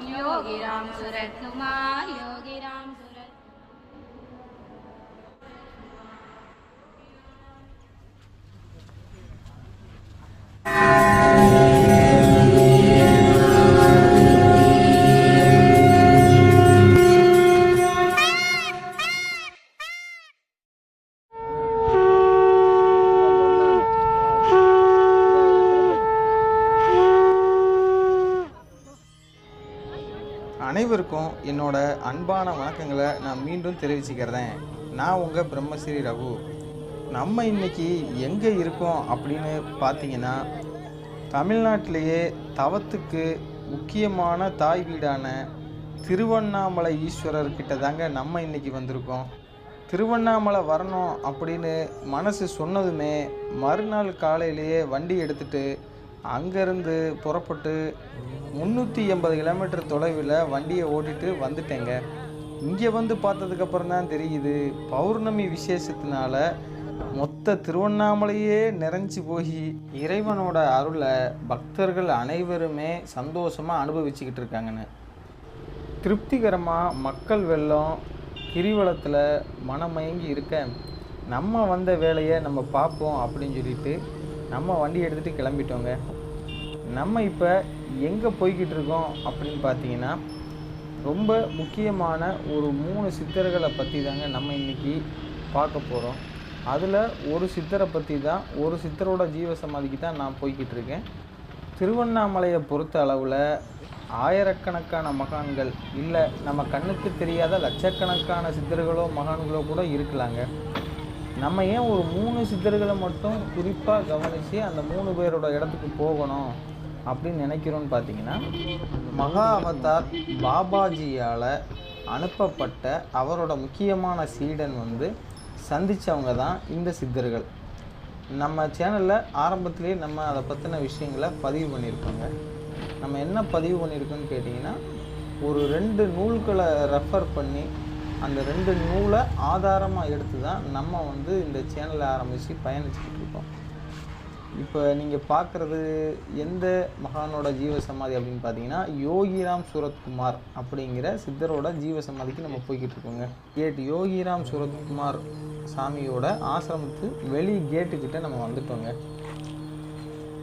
योगी राम सूरत कुमार योगी राम सूरत அனைவருக்கும் என்னோட அன்பான வணக்கங்களை நான் மீண்டும் தெரிவிச்சுக்கிறேன். நான் உங்கள் பிரம்மஸ்ரீ ரகு. நம்ம இன்னைக்கு எங்கே இருக்கோம் அப்படின்னு பார்த்தீங்கன்னா, தமிழ்நாட்டிலேயே தவத்துக்கு முக்கியமான தாய் வீடான திருவண்ணாமலை ஈஸ்வரர்கிட்ட தாங்க நம்ம இன்னைக்கு வந்திருக்கோம். திருவண்ணாமலை வரணும் அப்படின்னு மனசு சொன்னதுமே மறுநாள் காலையிலேயே வண்டி எடுத்துகிட்டு அங்கேருந்து புறப்பட்டு 380 கிலோமீட்டர் தொலைவில் வண்டியை ஓட்டிட்டு வந்துட்டேங்க. இங்கே வந்து பார்த்ததுக்கப்புறம் தான் தெரியுது, பௌர்ணமி விசேஷத்தினால மொத்த திருவண்ணாமலையே நிறைஞ்சி போய் இறைவனோட அருளை பக்தர்கள் அனைவருமே சந்தோஷமாக அனுபவிச்சுக்கிட்டு இருக்காங்கன்னு. திருப்திகரமாக மக்கள் வெள்ளம் கிரிவலத்தில் மனமயங்கி இருக்க, நம்ம வந்த வேலையை நம்ம பார்ப்போம் அப்படின்னு சொல்லிட்டு நம்ம வண்டி எடுத்துகிட்டு கிளம்பிட்டோங்க. நம்ம இப்போ எங்கே போய்கிட்டு இருக்கோம் அப்படின்னு பார்த்தீங்கன்னா, ரொம்ப முக்கியமான ஒரு 3 சித்தர்களை பற்றி தாங்க நம்ம இன்றைக்கி பார்க்க போகிறோம். அதில் ஒரு சித்தரை பற்றி தான், ஒரு சித்தரோட ஜீவசமாதிக்கு தான் நான் போய்கிட்டு இருக்கேன். திருவண்ணாமலையை பொறுத்த அளவில் ஆயிரக்கணக்கான மகான்கள் இல்லை, நம்ம கண்ணுக்கு தெரியாத லட்சக்கணக்கான சித்தர்களோ மகான்களோ கூட இருக்கலாங்க. நம்ம ஏன் ஒரு 3 சித்தர்களை மட்டும் குறிப்பாக கவனித்து அந்த 3 பேரோட இடத்துக்கு போகணும் அப்படின்னு நினைக்கிறோன்னு பார்த்தீங்கன்னா, மகா அவதார் பாபாஜியால் அனுப்பப்பட்ட அவரோட முக்கியமான சீடன் சந்தித்தவங்க தான் இந்த சித்தர்கள். நம்ம சேனலில் ஆரம்பத்திலேயே நம்ம அதை பற்றின விஷயங்களை பதிவு பண்ணியிருக்கோங்க. நம்ம என்ன பதிவு பண்ணியிருக்கோன்னு கேட்டிங்கன்னா, ஒரு 2 நூல்களை ரெஃபர் பண்ணி அந்த 2 நூலை ஆதாரமாக எடுத்து தான் நம்ம இந்த சேனலை ஆரம்பித்து பயணிச்சுக்கிட்டு இருக்கோம். இப்போ நீங்கள் பார்க்குறது எந்த மகானோட ஜீவசமாதி அப்படின்னு பார்த்தீங்கன்னா, யோகிராம் சூரத்குமார் அப்படிங்கிற சித்தரோட ஜீவசமாதிக்கு நம்ம போய்கிட்டு இருக்கோங்க. யோகிராம் சூரத்குமார் சாமியோட ஆசிரமத்து வெளி கேட்டுக்கிட்ட நம்ம வந்துட்டோங்க.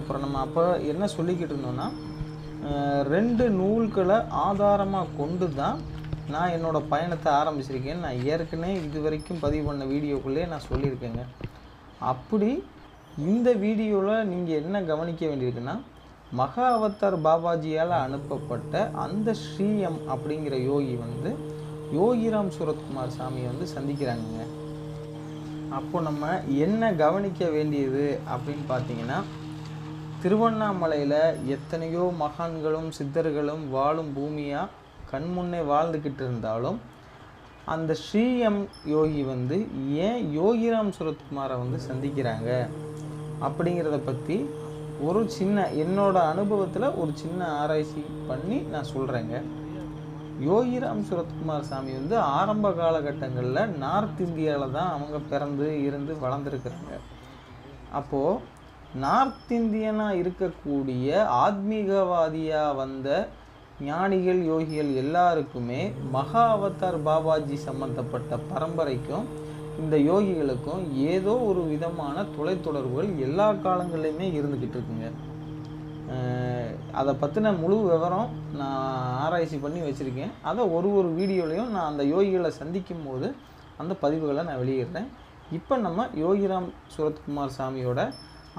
அப்புறம் நம்ம அப்போ என்ன சொல்லிக்கிட்டு இருந்தோம்னா, 2 நூல்களை ஆதாரமாக கொண்டு தான் நான் என்னோடய பயணத்தை ஆரம்பிச்சிருக்கேன். நான் ஏற்கனவே இது வரைக்கும் பதிவு பண்ண வீடியோக்குள்ளே நான் சொல்லியிருக்கேங்க. அப்படி இந்த வீடியோவில் நீங்கள் என்ன கவனிக்க வேண்டியிருக்குன்னா, மகா அவதார் பாபாஜியால் அனுப்பப்பட்ட அந்த ஸ்ரீஎம் அப்படிங்கிற யோகி யோகிராம் சூரத்குமார் சாமியை சந்திக்கிறாங்க. அப்போ நம்ம என்ன கவனிக்க வேண்டியது அப்படின்னு பார்த்தீங்கன்னா, திருவண்ணாமலையில் எத்தனையோ மகான்களும் சித்தர்களும் வாழும் பூமியாக கண்முன்னே வாழ்ந்துக்கிட்டு இருந்தாலும், அந்த ஸ்ரீஎம் யோகி ஏன் யோகிராம் சூரத்குமாரை சந்திக்கிறாங்க அப்படிங்கிறத பற்றி ஒரு சின்ன என்னோட அனுபவத்தில் ஒரு சின்ன ஆராய்ச்சி பண்ணி நான் சொல்கிறேங்க. யோகிராம் சூரத்குமார் சாமி ஆரம்ப காலகட்டங்களில் நார்த் இந்தியாவில் தான் அவங்க பிறந்து இருந்து வளர்ந்துருக்குறாங்க. அப்போது நார்த் இந்தியனாக இருக்கக்கூடிய ஆத்மீகவாதியாக வந்த ஞானிகள் யோகிகள் எல்லாருக்குமே மகா அவதார் பாபாஜி சம்பந்தப்பட்ட பரம்பரைக்கும் இந்த யோகிகளுக்கும் ஏதோ ஒரு விதமான தொலைத்தொடர்புகள் எல்லா காலங்கள்லையுமே இருந்துக்கிட்டு இருக்குங்க. அதை பற்றின முழு விவரம் நான் ஆராய்ச்சி பண்ணி வச்சுருக்கேன். அதை ஒரு வீடியோலையும் நான் அந்த யோகிகளை சந்திக்கும் போது அந்த பதிவுகளை நான் வெளியிடுறேன். இப்போ நம்ம யோகிராம் சூரத்குமார் சாமியோட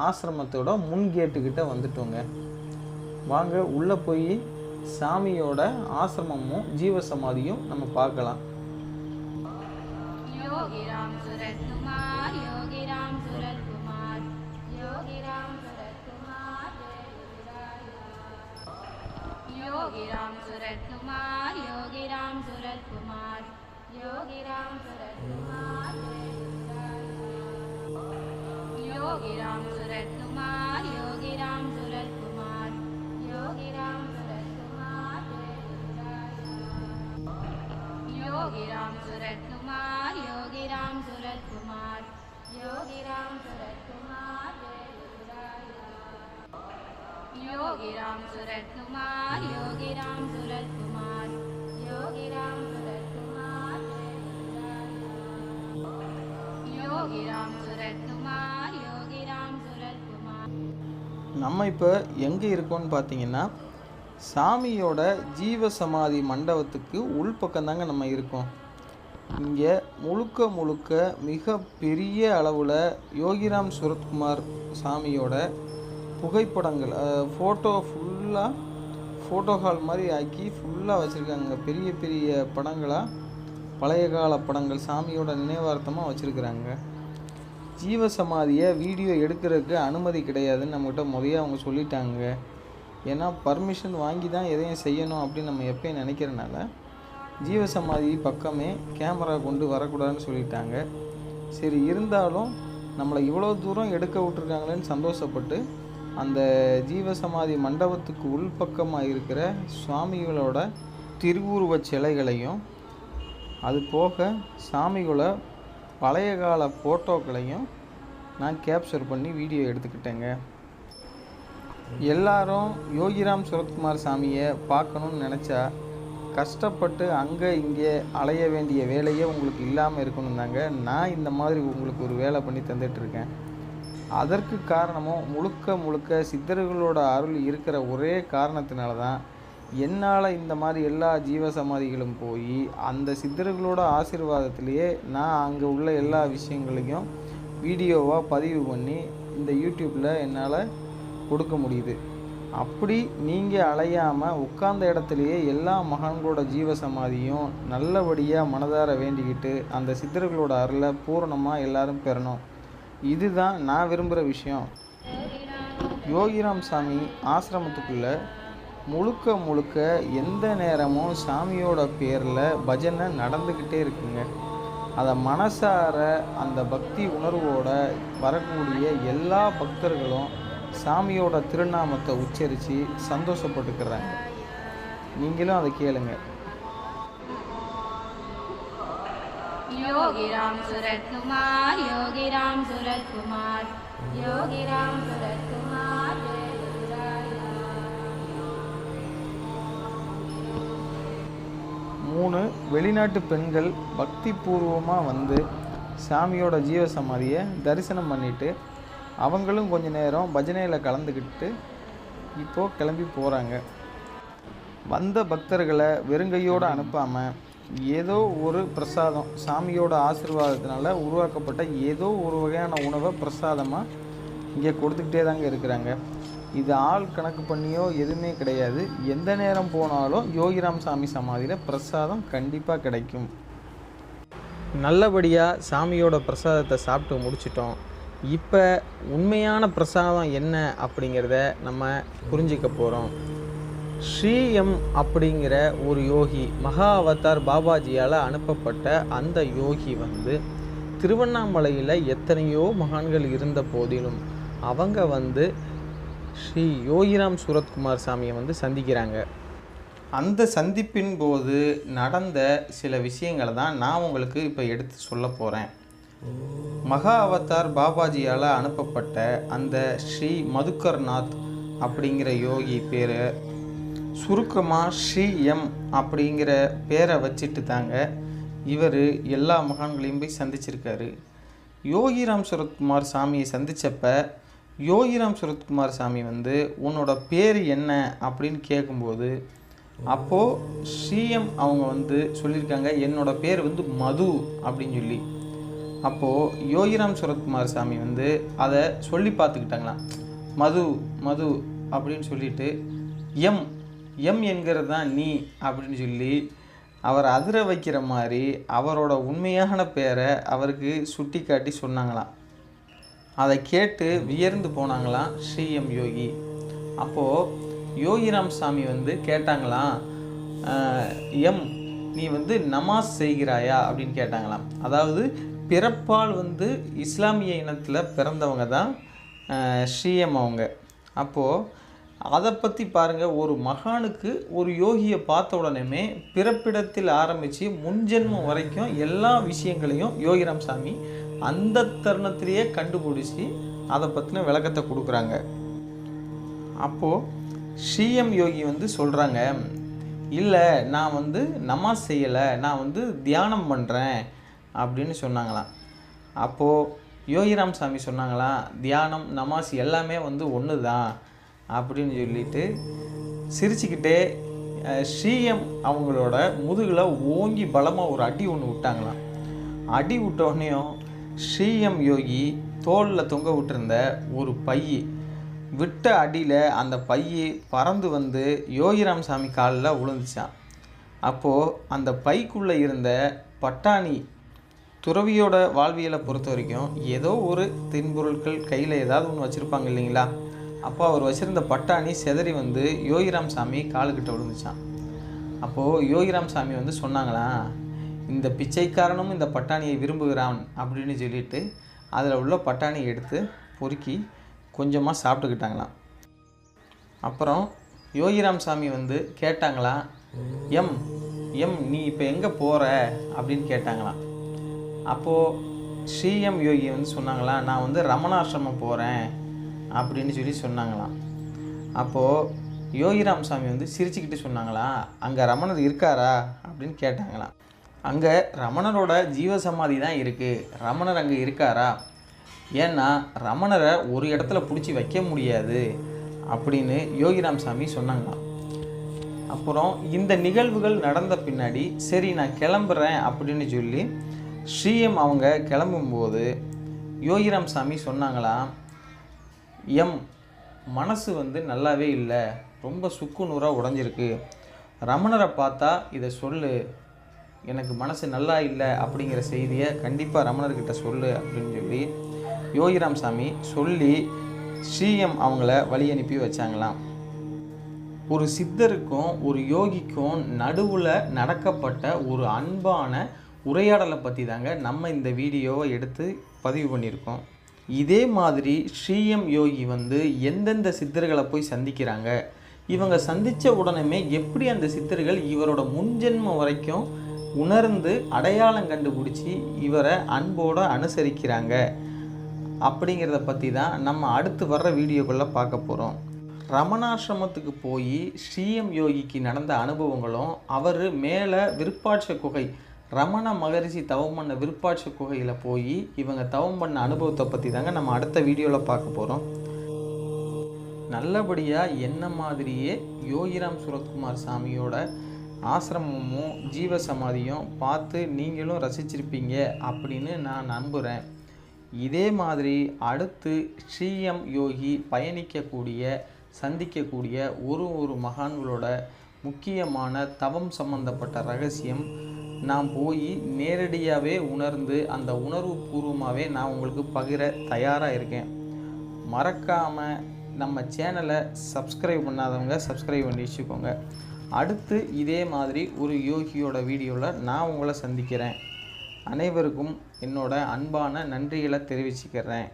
ஆசிரமத்தோட முன்கேட்டுக்கிட்ட வந்துட்டோங்க. வாங்க உள்ளே போய் சாமியோட ஆசிரமமும் ஜீவசமாதியும் நம்ம பார்க்கலாம். योगीराम सूरत कुमार योगीराम सूरत कुमार योगीराम सूरत कुमार योगीराम सूरत कुमार योगीराम सूरत कुमार योगीराम सूरत कुमार योगीराम सूरत कुमार योगीराम सूरत कुमार योगीराम सूरत कुमार योगीराम सूरत कुमार योगीराम सूरत कुमार योगीराम सूरत कुमार योगीराम सूरत कुमार योगीराम सूरत कुमार நம்ம இப்போ எங்கே இருக்கோம்னு பார்த்தீங்கன்னா சாமியோட ஜீவசமாதி மண்டபத்துக்கு உள்பக்கம்தாங்க நம்ம இருக்கோம். இங்கே முழுக்க முழுக்க மிக பெரிய அளவில் யோகிராம் சுரத்குமார் சாமியோட புகைப்படங்கள் ஃபோட்டோ ஹால் மாதிரி ஆக்கி ஃபுல்லாக வச்சுருக்காங்க. பெரிய பெரிய படங்களாக பழைய கால படங்கள் சாமியோட நினைவார்த்தமாக வச்சுருக்குறாங்க. ஜீவசமாதியை வீடியோ எடுக்கிறதுக்கு அனுமதி கிடையாதுன்னு நம்மகிட்ட முறையாக அவங்க சொல்லிட்டாங்க. ஏன்னா பர்மிஷன் வாங்கி தான் எதையும் செய்யணும் அப்படின்னு நம்ம எப்பயும் நினைக்கிறனால ஜீவசமாதி பக்கமே கேமரா கொண்டு வரக்கூடாதுன்னு சொல்லிட்டாங்க. சரி, இருந்தாலும் நம்மளை இவ்வளோ தூரம் எடுக்க விட்டுருக்காங்களேன்னு சந்தோஷப்பட்டு அந்த ஜீவசமாதி மண்டபத்துக்கு உள்பக்கமாக இருக்கிற சுவாமிகளோட திருவுருவச் சிலைகளையும் அது போக சாமிகளோட பழைய கால ஃபோட்டோக்களையும் நான் கேப்சர் பண்ணி வீடியோ எடுத்துக்கிட்டேங்க. எல்லாரும் யோகிராம் சுரத்குமார் சாமியை பார்க்கணுன்னு நினச்சா கஷ்டப்பட்டு அங்கே இங்கே அலைய வேண்டிய வேலையே உங்களுக்கு இல்லாமல் இருக்கணும் தாங்க நான் இந்த மாதிரி உங்களுக்கு ஒரு வேலை பண்ணி தந்துட்டுருக்கேன். அதற்கு காரணமும் முழுக்க சித்தர்களோட அருள் இருக்கிற ஒரே காரணத்தினால தான் என்னால் இந்த மாதிரி எல்லா ஜீவசமாதிகளும் போய் அந்த சித்தர்களோட ஆசீர்வாதத்திலேயே நான் அங்கே உள்ள எல்லா விஷயங்களையும் வீடியோவாக பதிவு பண்ணி இந்த யூடியூப்பில் என்னால் கொடுக்க முடியுது. அப்படி நீங்கள் அலையாமல் உட்கார்ந்த இடத்துலையே எல்லா மகான்களோட ஜீவசமாதியும் நல்லபடியாக மனதார வேண்டிக்கிட்டு அந்த சித்தர்களோட அருளை பூரணமாக எல்லாரும் பெறணும். இதுதான் நான் விரும்புகிற விஷயம். யோகிராம் சாமி ஆசிரமத்துக்குள்ளே முழுக்க எந்த நேரமும் சாமியோட பேரில் பஜனை நடந்துக்கிட்டே இருக்குங்க. அதை மனசார அந்த பக்தி உணர்வோட வரக்கூடிய எல்லா பக்தர்களும் சாமியோட திருநாமத்தை உச்சரித்து சந்தோஷப்பட்டுக்கிறாங்க. நீங்களும் அதை கேளுங்க. யோகிராம் சுரத்குமார், யோகிராம் சுரத்குமார், யோகிராம் சுரத்குமார். 3 வெளிநாட்டு பெண்கள் பக்தி பூர்வமாக வந்து சாமியோட ஜீவசமாதியை தரிசனம் பண்ணிவிட்டு அவங்களும் கொஞ்ச நேரம் பஜனையில் கலந்துக்கிட்டு இப்போது கிளம்பி போகிறாங்க. வந்த பக்தர்களை வெறுங்கையோடு அனுப்பாமல் ஏதோ ஒரு பிரசாதம் சாமியோட ஆசீர்வாதத்தினால உருவாக்கப்பட்ட ஏதோ ஒரு வகையான உணவை பிரசாதமாக இங்கே கொடுத்துக்கிட்டே தாங்க இருக்கிறாங்க. இது ஆள் கணக்கு பண்ணியோ எதுவுமே கிடையாது. எந்த நேரம் போனாலும் யோகிராம் சாமி சமாதியில் பிரசாதம் கண்டிப்பாக கிடைக்கும். நல்லபடியாக சாமியோட பிரசாதத்தை சாப்பிட்டு முடிச்சிட்டோம். இப்போ உண்மையான பிரசாதம் என்ன அப்படிங்கிறத நம்ம புரிஞ்சிக்க போகிறோம். ஸ்ரீஎம் அப்படிங்கிற ஒரு யோகி மகா அவதார் பாபாஜியால் அனுப்பப்பட்ட அந்த யோகி வந்து திருவண்ணாமலையில் எத்தனையோ மகான்கள் இருந்த போதிலும் அவங்க வந்து ஸ்ரீ யோகிராம் சுரத்குமார் சாமியை வந்து சந்திக்கிறாங்க. அந்த சந்திப்பின் போது நடந்த சில விஷயங்களை தான் நான் உங்களுக்கு இப்போ எடுத்து சொல்ல போகிறேன். மகா அவதார் பாபாஜியால் அனுப்பப்பட்ட அந்த ஸ்ரீ மதுக்கர்நாத் அப்படிங்கிற யோகி பேரை சுருக்கமாக ஸ்ரீஎம் அப்படிங்கிற பேரை வச்சுட்டு தாங்க இவர் எல்லா மகான்களையும் போய் சந்திச்சிருக்காரு. யோகிராம் சுரத்குமார் சாமியை சந்தித்தப்ப யோகிராம் சுரத்குமார் சாமி வந்து உன்னோட பேர் என்ன அப்படின்னு கேட்கும்போது அப்போது ஸ்ரீஎம் அவங்க வந்து சொல்லியிருக்காங்க என்னோட பேர் வந்து மது அப்படின்னு சொல்லி. அப்போது யோகிராம் சுரத்குமார் சாமி வந்து அதை சொல்லி பார்த்துக்கிட்டாங்களாம். மது மது அப்படின்னு சொல்லிட்டு எம் எம் என்கிறது தான் நீ அப்படின்னு சொல்லி அவர் அதிர வைக்கிற மாதிரி அவரோட உண்மையான பேரை அவருக்கு சுட்டி காட்டி சொன்னாங்களாம். அதை கேட்டு வியர்ந்து போனாங்களாம் ஸ்ரீஎம் யோகி. அப்போது யோகிராம் சாமி வந்து கேட்டாங்களாம், எம் நீ வந்து நமாஸ் செய்கிறாயா அப்படின்னு கேட்டாங்களாம். அதாவது பிறப்பால் வந்து இஸ்லாமிய இனத்தில் பிறந்தவங்க தான் ஸ்ரீஎம் அவங்க. அப்போது அதை பற்றி பாருங்கள், ஒரு மகானுக்கு ஒரு யோகியை பார்த்த உடனே பிறப்பிடத்தில் ஆரம்பித்து முன்ஜென்மம் வரைக்கும் எல்லா விஷயங்களையும் யோகிராம் சாமி அந்த தருணத்திலேயே கண்டுபிடிச்சி அதை பற்றின விளக்கத்தை கொடுக்குறாங்க. அப்போது ஸ்ரீஎம் யோகி வந்து சொல்கிறாங்க, இல்லை நான் வந்து நமாஸ் செய்யலை, நான் வந்து தியானம் பண்ணுறேன் அப்படின்னு சொன்னாங்களாம். அப்போது யோகிராம் சாமி சொன்னாங்களாம், தியானம் நமாஸ் எல்லாமே வந்து ஒன்று தான், அப்படின்னு சொல்லிட்டு சிரிச்சுக்கிட்டே ஸ்ரீஎம் அவங்களோட முதுகில் ஓங்கி பலமாக ஒரு அடி ஒன்று விட்டாங்களாம். அடி விட்டோடனையும் ஸ்ரீஎம் யோகி தோளில் தொங்க விட்டுருந்த ஒரு பை விட்ட அடியில் அந்த பை பறந்து வந்து யோகிராம் சாமி காலில் விழுந்துச்சான். அப்போது அந்த பைக்குள்ளே இருந்த பட்டாணி துறவியோட வாழ்வியலை பொறுத்த வரைக்கும் ஏதோ ஒரு தின்பொருட்கள் கையில் ஏதாவது ஒன்று வச்சுருப்பாங்க இல்லைங்களா. அப்போ அவர் வச்சுருந்த பட்டாணி செதறி வந்து யோகிராம் சாமி காலுக்கிட்ட விழுந்துச்சான். அப்போது யோகிராம் சாமி வந்து சொன்னாங்களாம், இந்த பிச்சைக்காரனும் இந்த பட்டாணியை விரும்புகிறான் அப்படின்னு சொல்லிட்டு அதில் உள்ள பட்டாணியை எடுத்து பொறுக்கி கொஞ்சமாக சாப்பிட்டுக்கிட்டாங்களாம். அப்புறம் யோகிராம் சாமி வந்து கேட்டாங்களாம், எம் நீ இப்போ எங்கே போகிற அப்படின்னு கேட்டாங்களாம். அப்போது ஸ்ரீஎம் யோகி வந்து சொன்னாங்களாம், நான் வந்து ரமணாசிரமம் போகிறேன் அப்படின்னு சொல்லி சொன்னாங்களாம். அப்போது யோகிராம் சாமி வந்து சிரிச்சுக்கிட்டு சொன்னாங்களாம், அங்கே ரமணர் இருக்காரா அப்படின்னு கேட்டாங்களாம். அங்கே ரமணரோட ஜீவசமாதி தான் இருக்குது, ரமணர் அங்கே இருக்காரா, ஏன்னா ரமணரை ஒரு இடத்துல பிடிச்சி வைக்க முடியாது அப்படின்னு யோகிராம் சாமி சொன்னாங்களாம். அப்புறம் இந்த நிகழ்வுகள் நடந்த பின்னாடி சரி நான் கிளம்புறேன் அப்படின்னு சொல்லி ஸ்ரீஎம் அவங்க கிளம்பும்போது யோகிராம் சாமி சொன்னாங்களாம், மனசு வந்து நல்லாவே இல்லை, ரொம்ப சுக்குநூறாக உடஞ்சிருக்கு, ரமணரை பார்த்தா இதை சொல்லு, எனக்கு மனசு நல்லா இல்லை அப்படிங்கிற செய்தியை கண்டிப்பாக ரமணர்கிட்ட சொல்லு அப்படின்னு சொல்லி யோகிராம் சாமி சொல்லி ஸ்ரீஎம் அவங்கள வழி அனுப்பி வச்சாங்களாம். ஒரு சித்தருக்கும் ஒரு யோகிக்கும் நடுவில் நடக்கப்பட்ட ஒரு அன்பான உரையாடலை பற்றி தாங்க நம்ம இந்த வீடியோவை எடுத்து பதிவு பண்ணியிருக்கோம். இதே மாதிரி ஸ்ரீஎம் யோகி வந்து எந்தெந்த சித்தர்களை போய் சந்திக்கிறாங்க, இவங்க சந்தித்த உடனே எப்படி அந்த சித்தர்கள் இவரோட முன்ஜென்மம் வரைக்கும் உணர்ந்து அடையாளம் கண்டுபிடிச்சி இவரை அன்போடு அனுசரிக்கிறாங்க அப்படிங்கிறத பற்றி தான் நம்ம அடுத்து வர்ற வீடியோக்குள்ளே பார்க்க போகிறோம். ரமணாசிரமத்துக்கு போய் ஸ்ரீஎம் யோகிக்கு நடந்த அனுபவங்களும், அவர் மேலே விருப்பாட்ச குகை ரமண மகரிஷி தவம் பண்ண விருப்பாட்ச குகையில் போய் இவங்க தவம் பண்ண அனுபவத்தை பற்றி தாங்க நம்ம அடுத்த வீடியோவில் பார்க்க போகிறோம். நல்லபடியாக என்ன மாதிரியே யோகிராம் சுரத்குமார் சாமியோட ஆசிரமமும் ஜீவசமாதியும் பார்த்து நீங்களும் ரசிச்சிருப்பீங்க அப்படின்னு நான் நம்புகிறேன். இதே மாதிரி அடுத்து ஸ்ரீஎம் யோகி பயணிக்கக்கூடிய சந்திக்கக்கூடிய ஒரு மகான்களோட முக்கியமான தவம் சம்பந்தப்பட்ட ரகசியம் நான் போய் நேரடியாகவே உணர்ந்து அந்த உணர்வு பூர்வமாகவே நான் உங்களுக்கு பகிர தயாராக இருக்கேன். மறக்காமல் நம்ம சேனலை சப்ஸ்கிரைப் பண்ணாதவங்க சப்ஸ்கிரைப் பண்ணி வச்சுக்கோங்க. அடுத்து இதே மாதிரி ஒரு யோகியோட வீடியோவில் நான் உங்களை சந்திக்கிறேன். அனைவருக்கும் என்னோட அன்பான நன்றிகளை தெரிவிச்சுக்கிறேன்.